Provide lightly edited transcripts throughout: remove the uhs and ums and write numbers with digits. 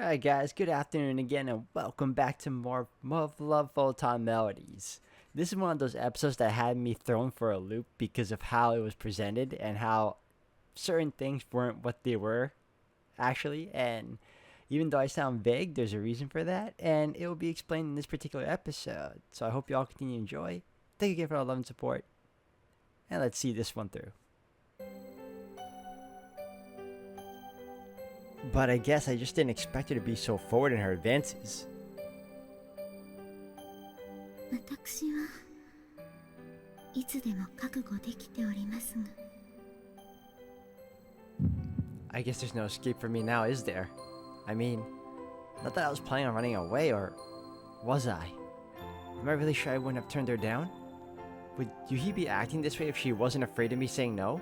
Alright guys, good afternoon again and welcome back to more Muv-Luv Photonmelodies. This is one of those episodes that had me thrown for a loop because of how it was presented and how certain things weren't what they were actually, and even though I sound vague, there's a reason for that, and it will be explained in this particular episode. So I hope you all continue to enjoy. Thank you again for all the love and support, and let's see this one through. But I guess I just didn't expect her to be so forward in her advances. 私はいつでも覚悟できておりますが。 I guess there's no escape for me now, is there? I mean, not that I was planning on running away, or was I? Am I really sure I wouldn't have turned her down? Would Yuhi be acting this way if she wasn't afraid of me saying no?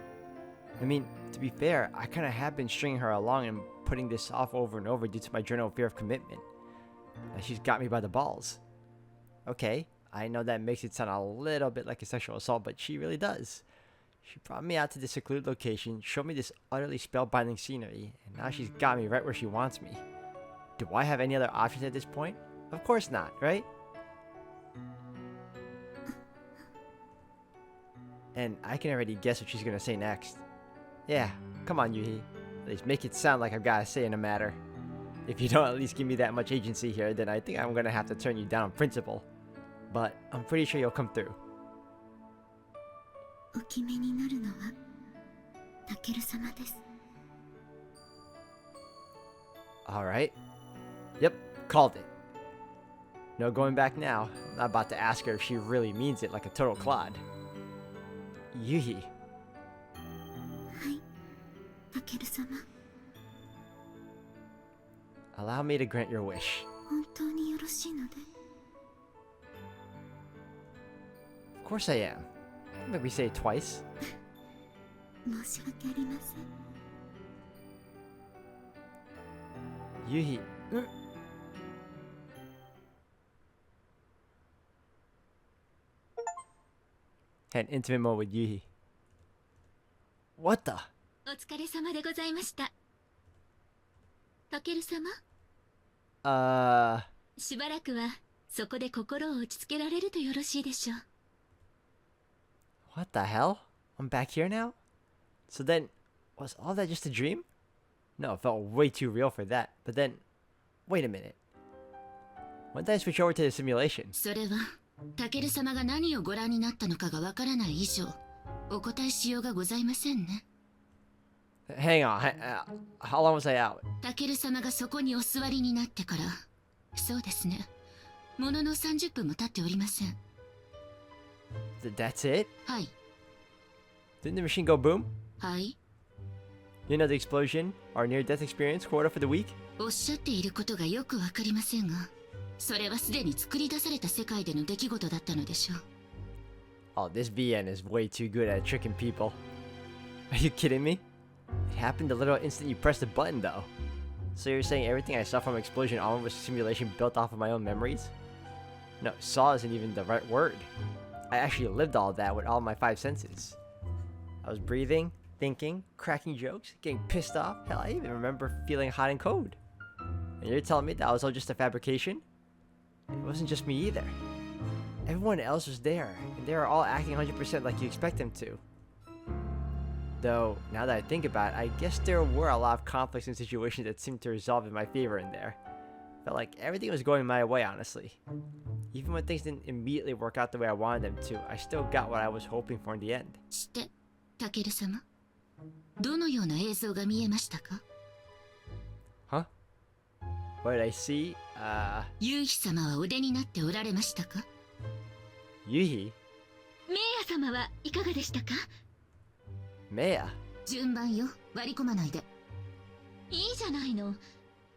I mean, to be fair, I kind of have been stringing her along and putting this off over and over due to my general fear of commitment. And she's got me by the balls. Okay, I know that makes it sound a little bit like a sexual assault, but she really does. She brought me out to this secluded location, showed me this utterly spellbinding scenery, and now she's got me right where she wants me. Do I have any other options at this point? Of course not, right? And I can already guess what she's gonna say next. Yeah, come on, Yuhi. At least make it sound like I've got a say in the matter. If you don't at least give me that much agency here, then I think I'm gonna have to turn you down on principle. But I'm pretty sure you'll come through. お決めになるのはタケル様です。 Alright. Yep, called it. No going back now. I'm not about to ask her if she really means it like a total clod. Yuhi. はい、タケル様。 Allow me to grant your wish. 本当によろしいので。 Of course I am. Maybe say it twice. 申し訳ありません。 Yuhi. Had an intimate moment with Yuhi. What the? お疲れ様でございました。タケル様、しばらくはそこで心を落ち着けられるとよろしいでしょう。 What the hell? I'm back here now? So then, was all that just a dream? No, it felt way too real for that. But then, wait a minute. When did I switch over to the simulation? それはタケル様が何をご覧になったのかがわからない以上、お答えしようがございませんね。 Hang on, how long was I out? タケル様がそこにお座りになってから、そうですね。ものの30分も経っておりません。 That's it? はい。 Didn't the machine go boom? はい。 You know the explosion? Our near-death experience quota for the week? おっしゃっていることがよくわかりませんが、それはすでに作り出された世界での出来事だったのでしょう。 Oh, this VN is way too good at tricking people. Are you kidding me? It happened the little instant you pressed the button, though. So you're saying everything I saw from Explosion onward was a simulation built off of my own memories? No, saw isn't even the right word. I actually lived all that with all my 5 senses. I was breathing, thinking, cracking jokes, getting pissed off. Hell, I even remember feeling hot and cold. And you're telling me that was all just a fabrication? It wasn't just me either. Everyone else was there, and they were all acting 100% like you expect them to. Though, now that I think about it, I guess there were a lot of conflicts and situations that seemed to resolve in my favor in there. Felt like everything was going my way, honestly. Even when things didn't immediately work out the way I wanted them to, I still got what I was hoping for in the end. して、タケル様、どのような映像が見えましたか？ Huh? What did I see? ユウヒ様はお出になっておられましたか？ Yuhi? メイヤ様はいかがでしたか？ Maya? 順番よ、割り込まないで。いいじゃないの。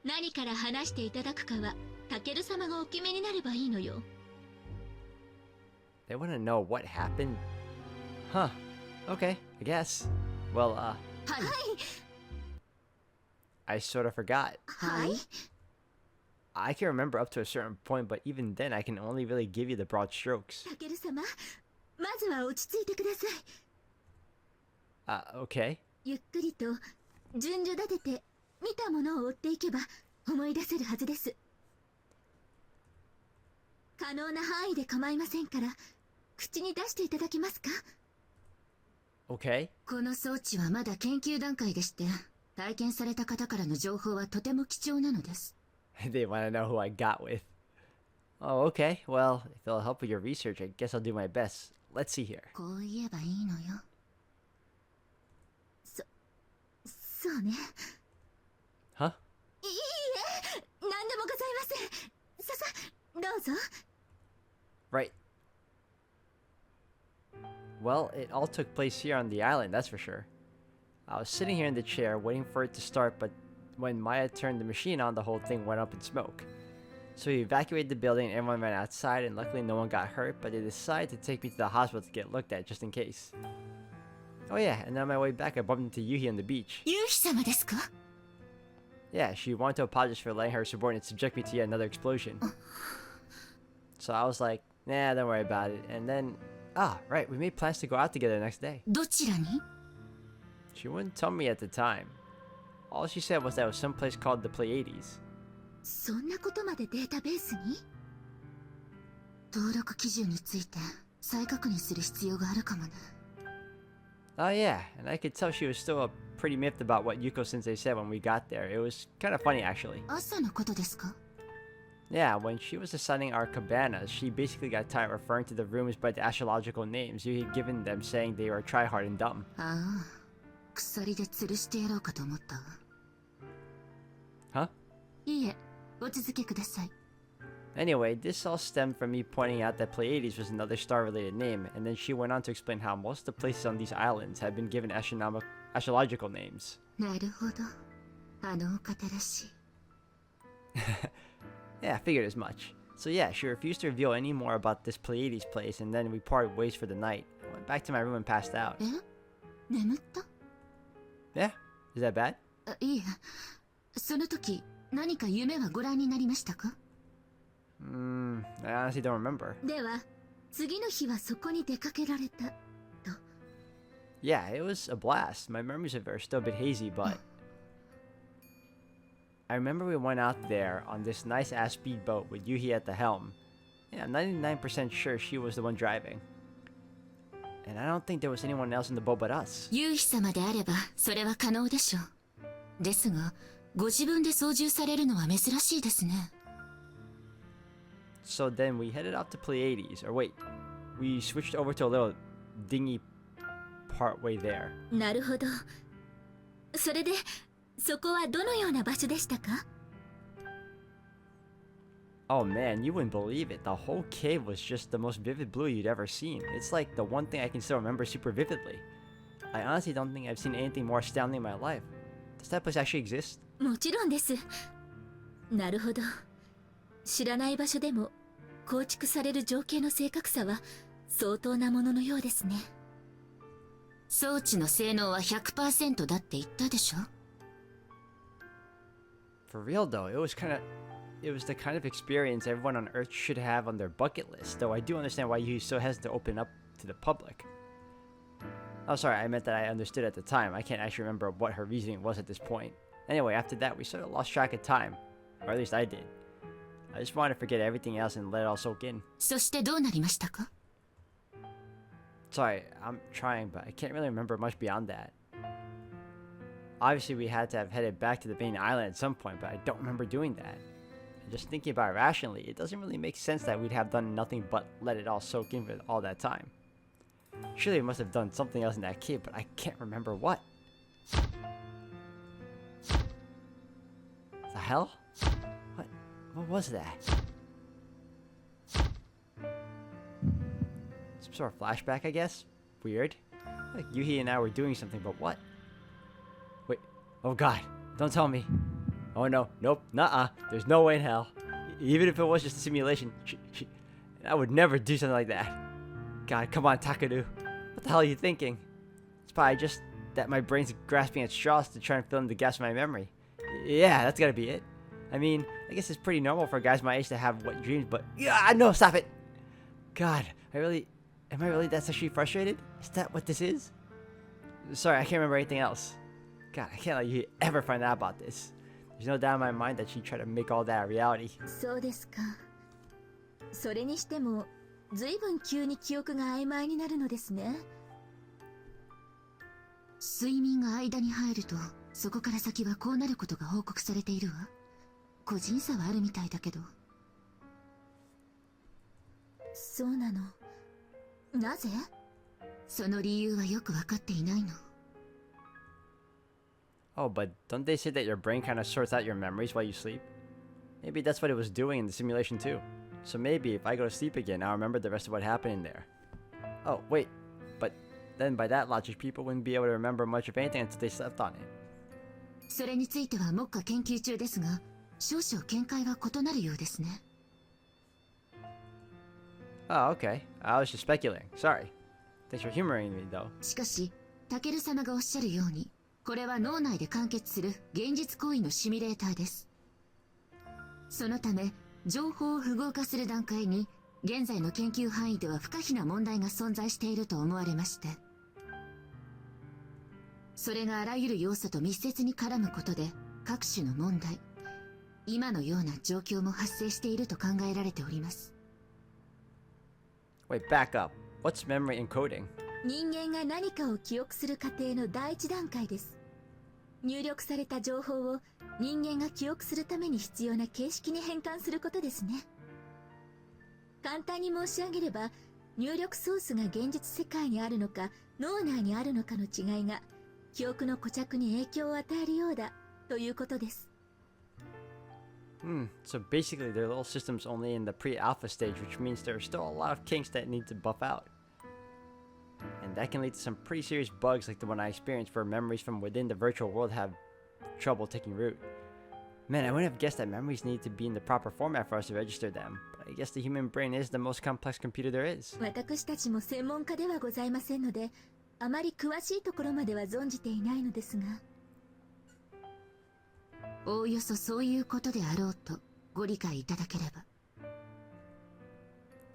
何から話していただくかは、タケル様がお決めになればいいのよ。 They want to know what happened? Huh. Okay, I guess. Well, はい。I sort of forgot. はい。 I can remember up to a certain point, but even then I can only really give you the broad strokes. タケル様、まずは落ち着いてください。Okay. ゆっくりと順序立てて見たものを追っていけば思い出せるはずです。可能な範囲で構いませんから、口に出していただけますか？ Okay. この装置はまだ研究段階でして、体験された方からの情報はとても貴重なのです。They want to know who I got with. Oh, okay. Well, if it'll help with your research, I guess I'll do my best. Let's see here. こう言えばいいのよ。そうね。Huh? いいえ、何でもございません。どうぞ。Right. Well, it all took place here on the island, that's for sure. I was sitting here in the chair waiting for it to start, but when Maya turned the machine on, the whole thing went up in smoke. So we evacuated the building and everyone ran outside, and luckily no one got hurt, but they decided to take me to the hospital to get looked at just in case. Oh yeah, and on my way back I bumped into Yuhi on the beach. ユウヒ様ですか? Yeah, she wanted to apologize for letting her subordinate subject me to yet another explosion. So I was like, nah, don't worry about it. And then, right, we made plans to go out together the next day. どちらに? She wouldn't tell me at the time. All she said was that it was someplace called the Pleiades. そんなことまでデータベースに? 登録基準について再確認する必要があるかもね。Oh yeah, and I could tell she was still pretty miffed about what Yuko-sensei said when we got there. It was kind of funny, actually. 朝のことですか? Yeah, when she was assigning our cabanas, she basically got tired of referring to the rooms by the astrological names you had given them, saying they were tryhard and dumb. ああ、鎖で吊るしてやろうかと思ったわ。Huh? いいえ、お続けください。Anyway, this all stemmed from me pointing out that Pleiades was another star-related name, and then she went on to explain how most of the places on these islands had been given astrological names. なるほど。あのお方らしい。Yeah, I figured as much. So yeah, she refused to reveal any more about this Pleiades place, and then we parted ways for the night. I went back to my room and passed out. え? 眠った? Yeah? Is that bad? いいえ。その時、何か夢はご覧になりましたか? I honestly don't remember. では、次の日はそこに出かけられた、と。Yeah, it was a blast. My memories of it are still a bit hazy, but... I remember we went out there on this nice-ass speedboat with Yuhi at the helm. Yeah, I'm 99% sure she was the one driving. And I don't think there was anyone else in the boat but us. ユウヒ様であれば、それは可能でしょう。ですが、ご自分で操縦されるのは珍しいですね。So then we headed out to Pleiades, or wait, we switched over to a little dinghy part way there. なるほど。それで、そこはどのような場所でしたか? Oh man, you wouldn't believe it. The whole cave was just the most vivid blue you'd ever seen. It's like the one thing I can still remember super vividly. I honestly don't think I've seen anything more astounding in my life. Does that place actually exist? もちろんです。なるほど。知らない場所でも構築される情景の正確さは相当なもののようですね。装置の性能は 100% だって言ったでしょ? For real though, it was the kind of experience everyone on Earth should have on their bucket list, though I do understand why you so hesitant to open up to the public. Oh sorry, I meant that I understood at the time. I can't actually remember what her reasoning was at this point. Anyway, after that we sort of lost track of time. Or at least I did. I just wanted to forget everything else and let it all soak in. そしてどうなりましたか? Sorry, I'm trying, but I can't really remember much beyond that. Obviously, we had to have headed back to the main island at some point, but I don't remember doing that. And just thinking about it rationally, it doesn't really make sense that we'd have done nothing but let it all soak in for all that time. Surely we must have done something else in that cave, but I can't remember what. The hell? What was that? Some sort of flashback, I guess? Weird. Like Yuhi and I were doing something, but what? Wait. Oh god. Don't tell me. Oh no. Nope. Nuh-uh. There's no way in hell. Even if it was just a simulation, I would never do something like that. God, come on, Takadu. What the hell are you thinking? It's probably just that my brain's grasping at straws to try and fill in the gaps in my memory. Yeah, that's gotta be it. I mean, I guess it's pretty normal for guys my age to have wet dreams, but... Yeah, no, stop it! God, am I really that sexually frustrated? Is that what this is? Sorry, I can't remember anything else. God, I can't let you ever find out about this. There's no doubt in my mind that she tried to make all that a reality. そうですか。それにしても、ずいぶん急に記憶が曖昧になるのですね。睡眠が間に入ると、そこから先はこうなることが報告されているわ。個人差はあるみたいだけど。そうなの。なぜ？その理由はよくわかっていないの。Oh, but don't they say that your brain kind of sorts out your memories while you sleep? Maybe that's what it was doing in the simulation too. So maybe if I go to sleep again, I'll remember the rest of what happened in there. Oh, wait. But then by that logic, people wouldn't be able to remember much of anything until they slept on it. それについては目下研究中ですが、少々見解は異なるようですね。Oh, okay. I was just speculating. Sorry. Thanks for humoring me, though. しかし、タケル様がおっしゃるように、これは脳内で完結する現実行為のシミュレーターです。そのため、情報を符号化する段階に、現在の研究範囲では不可避な問題が存在していると思われまして、それがあらゆる要素と密接に絡むことで、各種の問題、今のような状況も発生していると考えられております。Wait, back up. What's memory encoding? 人間が何かを記憶する過程の第一段階です。入力された情報を人間が記憶するために必要な形式に変換することですね。簡単に申し上げれば、入力ソースが現実世界にあるのか脳内にあるのかの違いが記憶の固着に影響を与えるようだということです。So basically their little system's only in the pre-alpha stage, which means there are still a lot of kinks that need to buff out. And that can lead to some pretty serious bugs like the one I experienced where memories from within the virtual world have trouble taking root. Man, I wouldn't have guessed that memories need to be in the proper format for us to register them, but I guess the human brain is the most complex computer there is. 私たちも専門家ではございませんので、あまり詳しいところまでは存じていないのですが。おおよそそういうことであろうとご理解いただければ。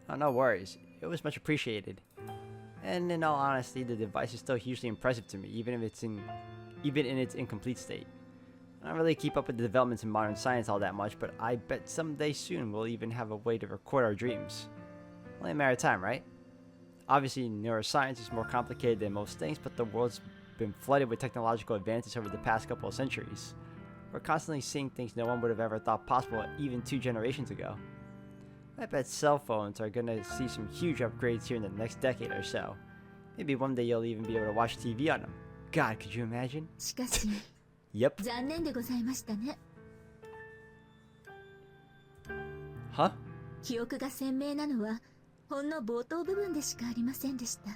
Oh, no worries. It was much appreciated. And in all honesty, the device is still hugely impressive to me, even in its incomplete state. I don't really keep up with the developments in modern science all that much, but I bet someday soon we'll even have a way to record our dreams. Only a matter of time, right? Obviously, neuroscience is more complicated than most things, but the world's been flooded with technological advances over the past couple of centuries. We're constantly seeing things no one would have ever thought possible even 2 generations ago. I bet cell phones are gonna see some huge upgrades here in the next decade or so. Maybe one day you'll even be able to watch TV on them. God, could you imagine? しかし、Yep. 残念でございましたね。Huh? 記憶が鮮明なのはほんの冒頭部分でしかありませんでした。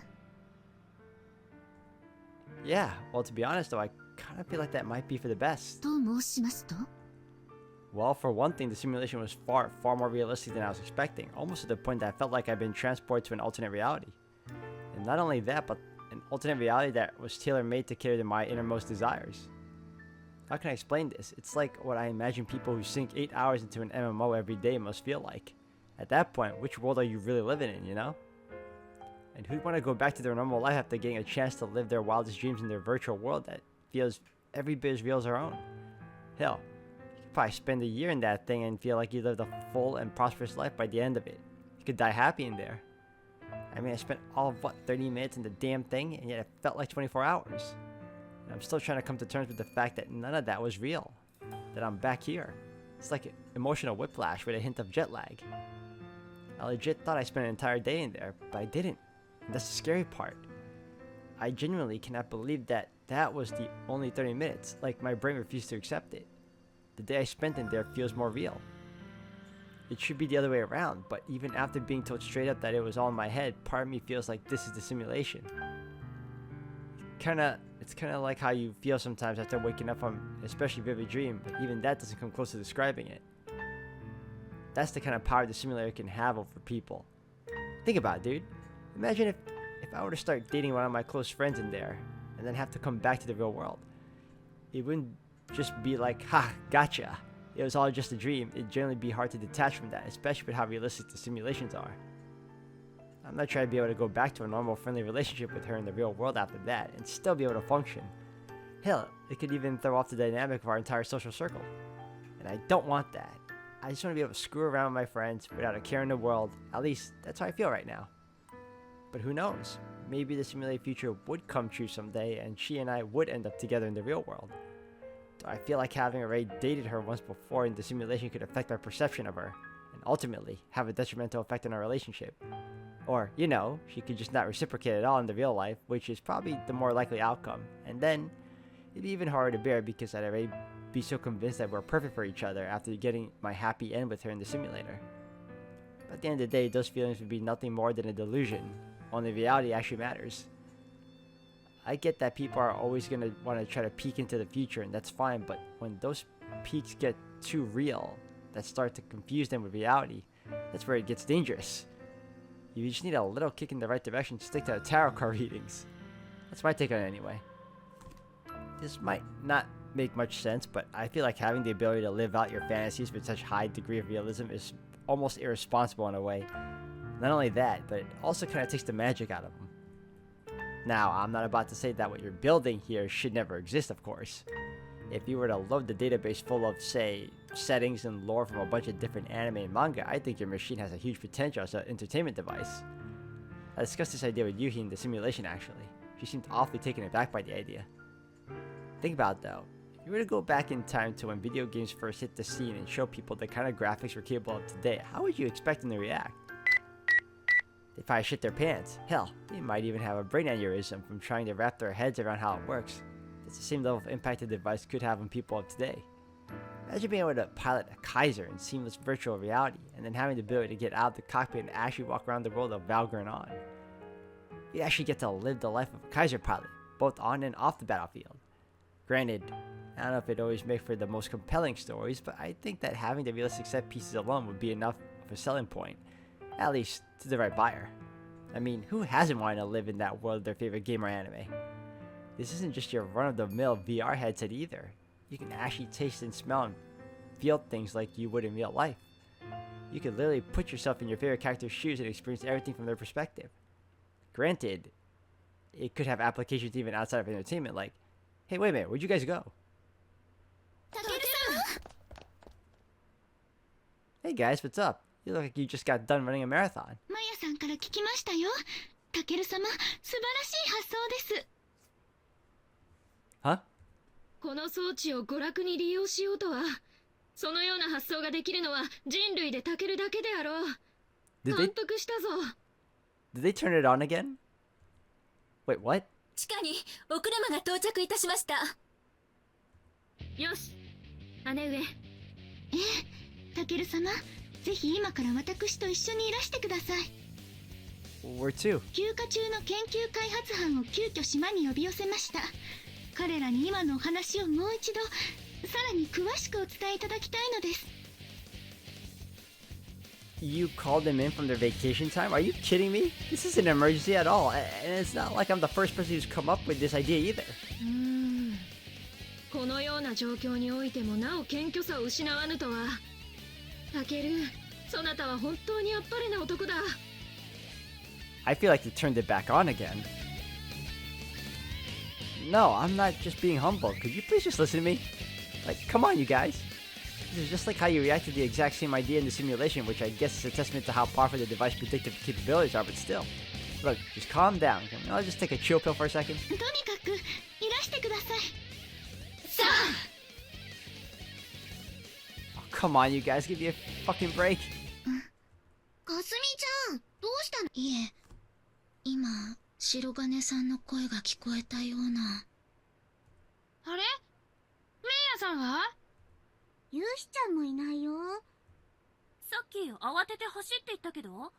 Yeah, well, to be honest though, I kind of feel like that might be for the best. と申しますと？ Well, for one thing, the simulation was far more realistic than I was expecting, almost to the point that I felt like I'd been transported to an alternate reality. And not only that, but an alternate reality that was tailor-made to cater to my innermost desires. How can I explain this? It's like what I imagine people who sink 8 hours into an MMO every day must feel like. At that point, which world are you really living in, you know? And who'd want to go back to their normal life after getting a chance to live their wildest dreams in their virtual world that feels every bit as real as our own? Hell, you could probably spend a year in that thing and feel like you lived a full and prosperous life by the end of it. You could die happy in there. I mean, I spent all of, 30 minutes in the damn thing, and yet it felt like 24 hours. And I'm still trying to come to terms with the fact that none of that was real. That I'm back here. It's like emotional whiplash with a hint of jet lag. I legit thought I spent an entire day in there, but I didn't. And that's the scary part. I genuinely cannot believe that that was the only 30 minutes, like my brain refused to accept it. The day I spent in there feels more real. It should be the other way around, but even after being told straight up that it was all in my head, part of me feels like this is the simulation. It's kinda like how you feel sometimes after waking up from an especially vivid dream, but even that doesn't come close to describing it. That's the kind of power the simulator can have over people. Think about it, dude. Imagine if I were to start dating one of my close friends in there, and then have to come back to the real world. It wouldn't just be like, ha, gotcha. It was all just a dream. It'd generally be hard to detach from that, especially with how realistic the simulations are. I'm not trying to be able to go back to a normal, friendly relationship with her in the real world after that, and still be able to function. Hell, it could even throw off the dynamic of our entire social circle. And I don't want that. I just want to be able to screw around with my friends without a care in the world. At least, that's how I feel right now. But who knows? Maybe the simulated future would come true someday and she and I would end up together in the real world. Though I feel like having already dated her once before in the simulation could affect my perception of her, and ultimately have a detrimental effect on our relationship. Or, you know, she could just not reciprocate at all in the real life, which is probably the more likely outcome. And then, it'd be even harder to bear because I'd already be so convinced that we're perfect for each other after getting my happy end with her in the simulator. But at the end of the day, those feelings would be nothing more than a delusion. Only reality actually matters. I get that people are always going to want to try to peek into the future, and that's fine, but when those peaks get too real, that start to confuse them with reality, that's where it gets dangerous. You just need a little kick in the right direction to stick to the tarot card readings. That's my take on it anyway. This might not make much sense, but I feel like having the ability to live out your fantasies with such high degree of realism is almost irresponsible in a way. Not only that, but it also kind of takes the magic out of them. Now, I'm not about to say that what you're building here should never exist, of course. If you were to load the database full of, say, settings and lore from a bunch of different anime and manga, I think your machine has a huge potential as an entertainment device. I discussed this idea with Yuhi in the simulation, actually. She seemed awfully taken aback by the idea. Think about it, though. If you were to go back in time to when video games first hit the scene and show people the kind of graphics we're capable of today, how would you expect them to react? They'd probably shit their pants. Hell, they might even have a brain aneurysm from trying to wrap their heads around how it works. That's the same level of impact the device could have on people of today. Imagine being able to pilot a Kaiser in seamless virtual reality, and then having the ability to get out of the cockpit and actually walk around the world of Valgrind on. You actually get to live the life of a Kaiser pilot, both on and off the battlefield. Granted, I don't know if it always makes for the most compelling stories, but I think that having the realistic set pieces alone would be enough of a selling point. At least, to the right buyer. I mean, who hasn't wanted to live in that world of their favorite game or anime? This isn't just your run-of-the-mill VR headset either. You can actually taste and smell and feel things like you would in real life. You could literally put yourself in your favorite character's shoes and experience everything from their perspective. Granted, it could have applications even outside of entertainment, like, hey, wait a minute, where'd you guys go? Hey guys, what's up? You look like you just got done running a marathon. Maya-san から聞きましたよ。タケル様、素晴らしい発想です。Huh? この装置を娯楽に利用しようとは、そのような発想ができるのは人類でタケルだけであろう。感服したぞ。Did they turn it on again? Wait, what? 地下にお車が到着いたしました。よし、姉上。タケル様、ぜひ今から私と一緒にいらしてください。Where to? 休暇中の研究開発班を急遽島に呼び寄せました。彼らに今のお話をもう一度、さらに詳しくお伝えいただきたいのです。You called them in from their vacation time? Are you kidding me? This isn't an emergency at all, and it's not like I'm the first person who's come up with this idea either. このような状況においてもなお謙虚さを失わぬとは。タケル、そなたは本当にあっぱれな男だ。I feel like they turned it back on again. No, I'm not just being humble. Could you please just listen to me? Like, come on, you guys. This is just like how you react to the exact same idea in the simulation, which I guess is a testament to how powerful the device's predictive capabilities are, but still. Look, just calm down. I'll just take a chill pill for a second. とにかくいらしてください。さあ。Oh, come on, you guys, give me a fucking break. かすみちゃん、どうしたの？いえ、今白金さんの声が聞こえたような。あれ？メイヤさんは？ユウシちゃんもいないよ。さっき慌てて走っていったけど。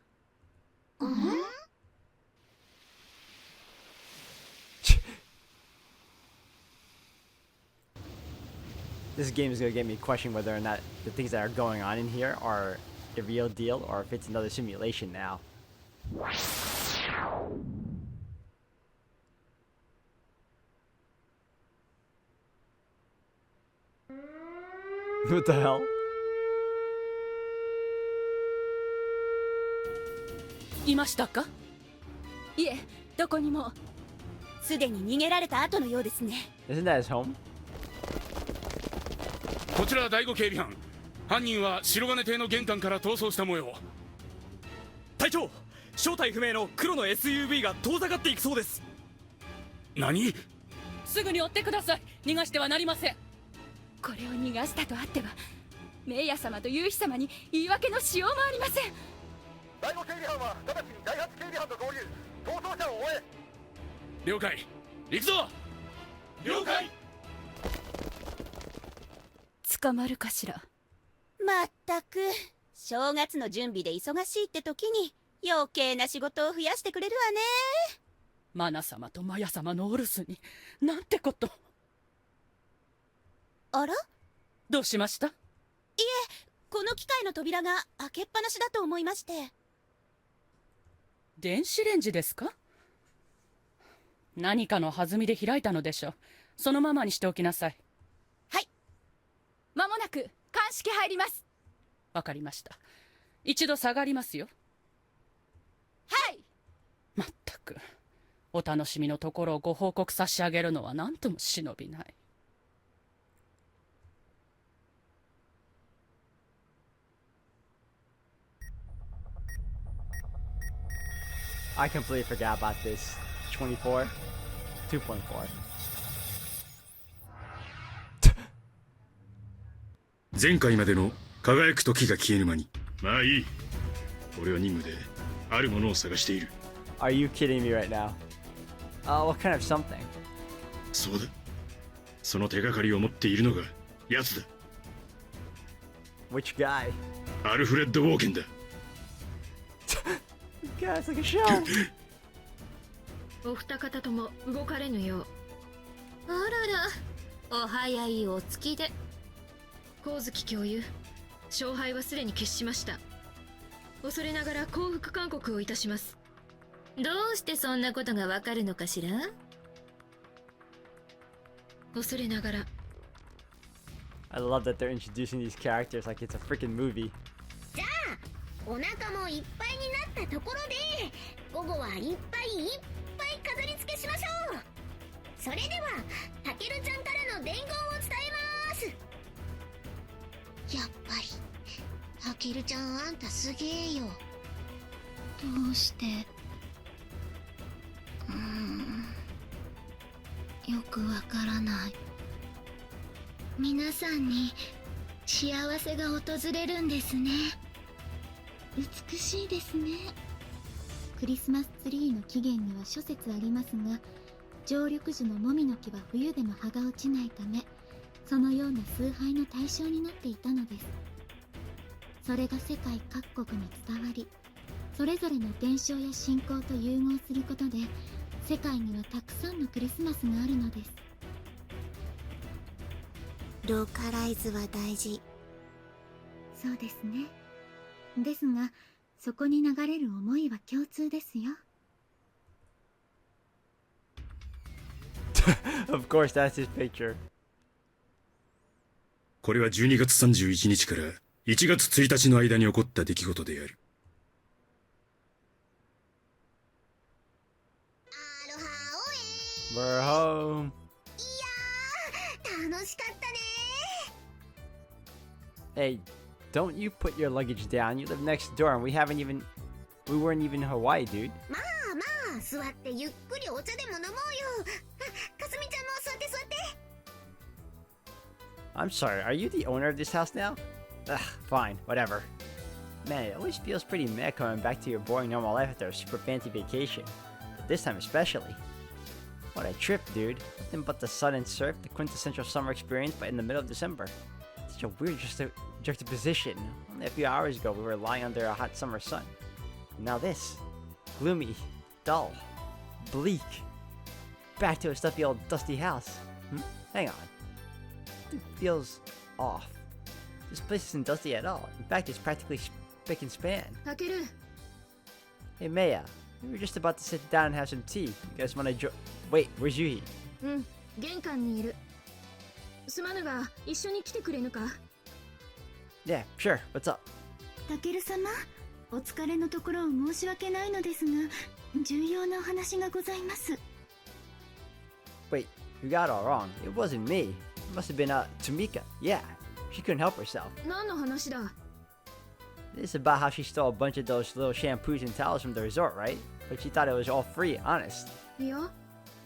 This game is going to get me questioning whether or not the things that are going on in here are the real deal or if it's another simulation now. What the hell? いましたか？いえ、どこにも。すでに逃げられた後のようですね。Isn't that his home? こちら第5警備班。犯人は白金邸の玄関から逃走した模様。隊長、正体不明の黒の SUV が遠ざかっていくそうです。何？すぐに追ってください。逃がしてはなりません。これを逃がしたとあってはメイヤ様と夕日様に言い訳のしようもありません。第5警備班は直ちに第8警備班と合流。逃走者を追え。了解。行くぞ。了解。捕まるかしら。まったく正月の準備で忙しいって時に余計な仕事を増やしてくれるわね。マナ様とマヤ様のお留守になんてこと。あら？どうしました？この機械の扉が開けっぱなしだと思いまして。電子レンジですか？何かの弾みで開いたのでしょう。そのままにしておきなさい。間もなく鑑識入ります。わかりました。一度下がりますよ。はい。まったくお楽しみのところをご報告差し上げるのは何とも忍びない。I completely forgot about this. 24? 2.4. 前回までの輝く時が消えぬ間に。まあいい。俺は任務であるものを探している。Are you kidding me right now? What kind of something? そうだ。その手がかりを持っているのが奴だ。Which guy? アルフレッド・ウォーケンだ。Guys, like a show. お二方とも動かれぬよう。あらら、お早いお月で。光月教諭、勝敗はすでに決しました。恐れながら降伏勧告をいたします。どうしてそんなことがわかるのかしら？恐れながら。 I love that they're introducing these characters like it's a freaking movie. じゃあお腹もいっぱいになったところで午後はいっぱいいっぱい飾り付けしましょう。それではたけるちゃんからの伝言を伝えます。やっぱりたけるちゃん、あんたすげえよ。どうして？よくわからない。皆さんに幸せが訪れるんですね。美しいですね。クリスマスツリーの起源には諸説ありますが、常緑樹のモミの木は冬でも葉が落ちないため、そのような崇拝の対象になっていたのです。それが世界各国に伝わり、それぞれの伝承や信仰と融合することで、世界にはたくさんのクリスマスがあるのです。ローカライズは大事。そうですね。ですが、そこに流れる思いは共通ですよ。Of course, that's his picture. これは12月31日から1月1日の間に起こった出来事である。We're home. いやー、楽しかったね。 Hey, don't you put your luggage down. You live next door and we weren't even in Hawaii, dude. まあまあ、座ってゆっくりお茶でも飲もうよ。かすみちゃんも座って座って。I'm sorry, are you the owner of this house now? Ugh, fine, whatever. Man, it always feels pretty meh coming back to your boring normal life after a super fancy vacation. But this time especially. What a trip, dude. Nothing but the sun and surf, the quintessential summer experience, but in the middle of December. Such a weird juxtaposition. Only a few hours ago, we were lying under a hot summer sun. And now this. Gloomy, dull, bleak. Back to a stuffy old dusty house. Hang on. It feels off. This place isn't dusty at all. In fact, it's practically spick and span. たける、 Hey, Maya. We were just about to sit down and have some tea. You guys wanna Wait, where's Yuhi? 玄関にいる。すまぬが一緒に来てくれぬか。 Yeah, sure. What's up? たける様、お疲れのところを申し訳ないのですが、重要なお話がございます。 Wait, you got it all wrong. It wasn't me. It must have been, Tamika. Yeah, She couldn't help herself. 何の話だ？ This is about how she stole a bunch of those little shampoos and towels from the resort, right? But she thought it was all free, honest. いや、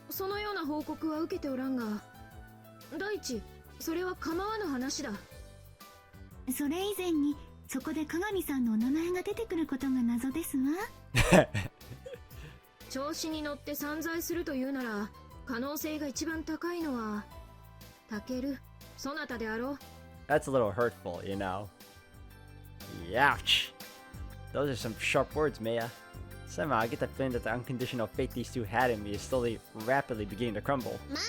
そのような報告は受けておらんが、第一、それは構わぬ話だ。それ以前にそこで鏡さんのお名前が出てくることが謎ですわ。調子に乗って散財するというなら、可能性が一番高いのはタケル、そなたであろう。 That's a little hurtful, you know. Ouch. Those are some sharp words, Maya. Somehow I get the feeling that the unconditional faith these two had in me is slowly, rapidly beginning to crumble. まあ、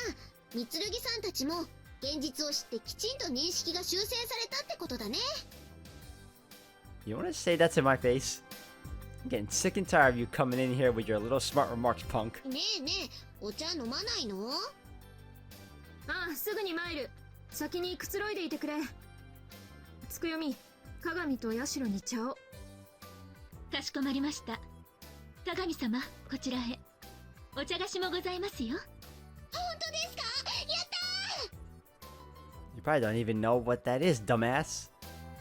三剣さんたちも現実を知ってきちんと認識が修正されたってことだね。You wanna say that to my face? I'm getting sick and tired of you coming in here with your little smart remarks, punk. ねえねえ、お茶飲まないの？ああ、すぐに参る。先にくつろいでいてくれ。つくよみ、鏡とヤシロに茶を。かしこまりました。鏡様、こちらへ。お茶菓子もございますよ。本当ですか？やったー！ You probably don't even know what that is, dumbass.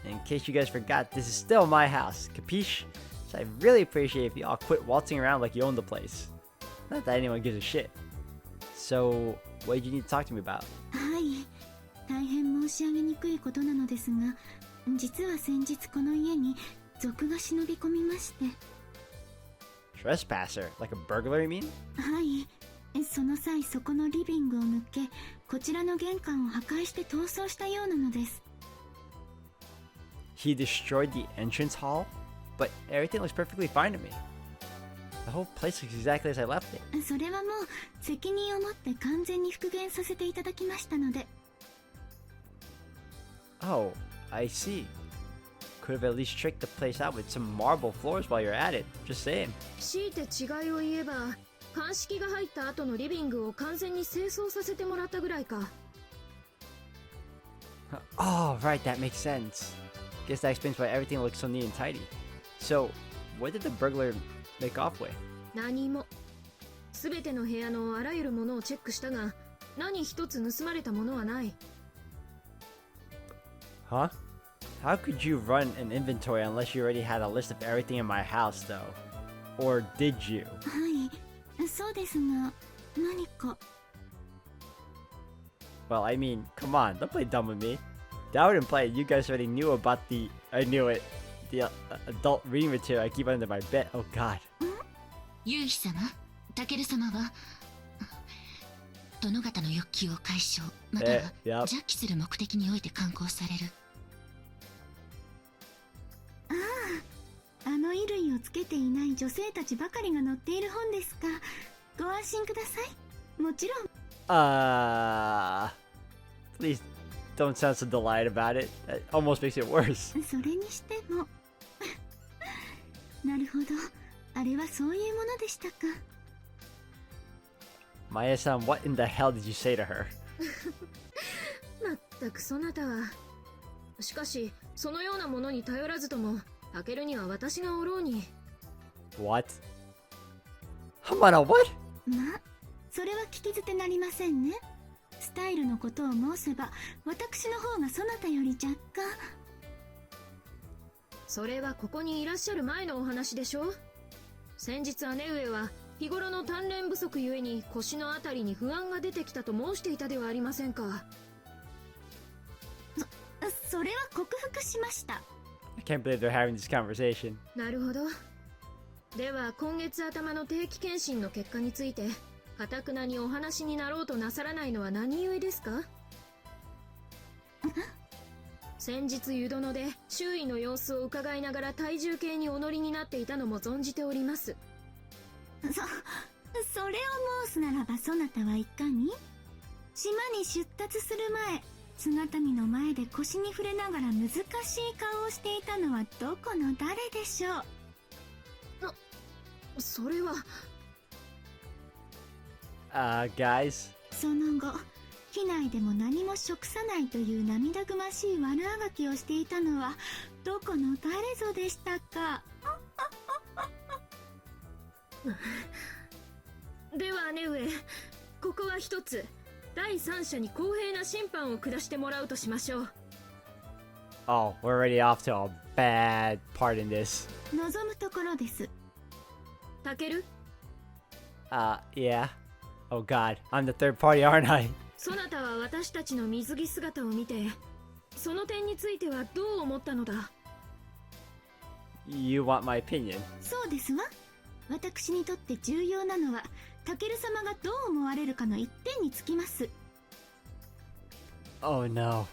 In case you guys forgot, this is still my house, capiche? So I'd really appreciate if you all quit waltzing around like you own the place. Not that anyone gives a shit. So, what did you need to talk to me about? はい、大変申し上げにくいことなのですが、実は先日この家に賊が忍び込みまして。Trespasser? Like a burglar, you mean? はい、その際そこのリビングを抜け、こちらの玄関を破壊して逃走したようなのです。He destroyed the entrance hall? But everything looks perfectly fine to me. The whole place looks exactly as I left it. それはもう責任を持って完全に復元させていただきましたので。Oh, I see. Could have at least tricked the place out with some marble floors while you're at it. Just saying. 強いて違いを言えば、鑑識が入った後のリビングを完全に清掃させてもらったぐらいか。Oh, right, that makes sense. Guess that explains why everything looks so neat and tidy. So, what did the burglar make off with? 何も。すべての部屋のあらゆるものをチェックしたが、何一つ盗まれたものはない。Huh? How could you run an inventory unless you already had a list of everything in my house, though? Or did you? はい、そうですが、何か。Well, I mean, come on, don't play dumb with me. That would imply you guys already knew about the, I knew it, the adult reading material I keep under my bed. Oh god. 夕日様、タケル様は殿方の欲求を解消、またはジャッキする目的において刊行される。ああ、あの衣類をつけていない女性たちばかりが載っている本ですか。ご安心ください。もちろん。Please don't sound so delighted about it. That almost makes it worse. それにしてもなるほど、あれはそういうものでしたか。Maya-san, what in the hell did you say to her? まったくそなたは。しかし、そのようなものに頼らずとも、タケルには私がおろうに。What? Hamada, what? まあ、それは聞き捨てなりませんね。スタイルのことを申せば、私の方がそなたより若干。それはここにいらっしゃる前のお話でしょ。先日姉上は日頃の鍛錬不足ゆえに腰のあたりに不安が出てきたと申していたではありませんか。それは克服しました。I can't believe they're having this conversation. なるほど。では今月頭の定期検診の結果について堅くなにお話になろうとなさらないのは何故ですか？先日湯殿で周囲の様子を伺いながら体重計にお乗りになっていたのも存じております。それを申すならばそなたはいかに？島に出立する前、姿見の前で腰に触れながら難しい顔をしていたのはどこの誰でしょう？それはguys. その後、機内でも何も食さないという涙ぐましい悪あがきをしていたのはどこの誰ぞでしたか？では姉上、ここは一つ第三者に公平な審判を下してもらうとしましょう。Oh, we're already off to a bad part in this. 望むところです。タケル、 Yeah. Oh god, I'm the third party, aren't I? そなたは私たちの水着姿を見て、その点についてはどう思ったのだ？ You want my opinion? そうですわ。私にとって重要なのは、タケル様がどう思われるかの一点につきます。Oh no.